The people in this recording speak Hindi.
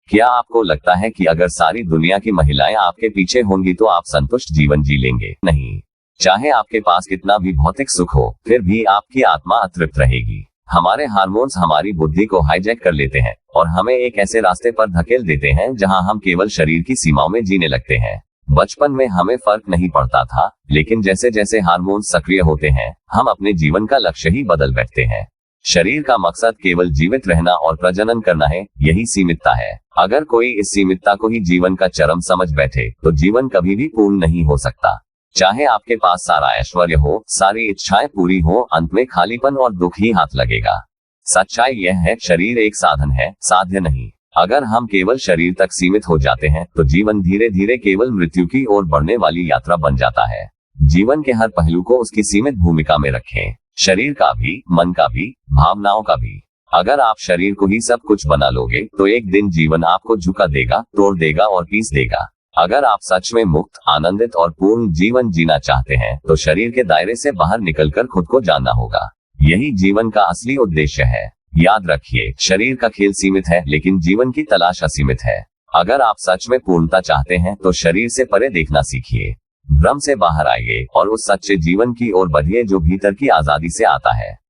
क्या आपको लगता है कि अगर सारी दुनिया की महिलाएं आपके पीछे होंगी तो आप संतुष्ट जीवन जी लेंगे? नहीं। चाहे आपके पास कितना भी भौतिक सुख हो, फिर भी आपकी आत्मा अतृप्त रहेगी। हमारे हार्मोन्स हमारी बुद्धि को हाईजैक कर लेते हैं और हमें एक ऐसे रास्ते पर धकेल देते हैं जहां हम केवल शरीर की सीमाओं में जीने लगते हैं। बचपन में हमें फर्क नहीं पड़ता था, लेकिन जैसे जैसे हार्मोन्स सक्रिय होते हैं, हम अपने जीवन का लक्ष्य ही बदल बैठते हैं। शरीर का मकसद केवल जीवित रहना और प्रजनन करना है, यही सीमितता है। अगर कोई इस सीमितता को ही जीवन का चरम समझ बैठे, तो जीवन कभी भी पूर्ण नहीं हो सकता। चाहे आपके पास सारा ऐश्वर्य हो, सारी इच्छाएं पूरी हो, अंत में खालीपन और दुख ही हाथ लगेगा। सच्चाई यह है, शरीर एक साधन है, साध्य नहीं। अगर हम केवल शरीर तक सीमित हो जाते हैं, तो जीवन धीरे धीरे केवल मृत्यु की ओर बढ़ने वाली यात्रा बन जाता है। जीवन के हर पहलू को उसकी सीमित भूमिका में रखें, शरीर का भी, मन का भी, भावनाओं का भी। अगर आप शरीर को ही सब कुछ बना लोगे, तो एक दिन जीवन आपको झुका देगा, तोड़ देगा और पीस देगा। अगर आप सच में मुक्त, आनंदित और पूर्ण जीवन जीना चाहते हैं, तो शरीर के दायरे से बाहर निकलकर खुद को जानना होगा। यही जीवन का असली उद्देश्य है। याद रखिए, शरीर का खेल सीमित है, लेकिन जीवन की तलाश असीमित है। अगर आप सच में पूर्णता चाहते हैं, तो शरीर से परे देखना सीखिए, भ्रम से बाहर आइए और उस सच्चे जीवन की ओर बढ़िए जो भीतर की आजादी से आता है।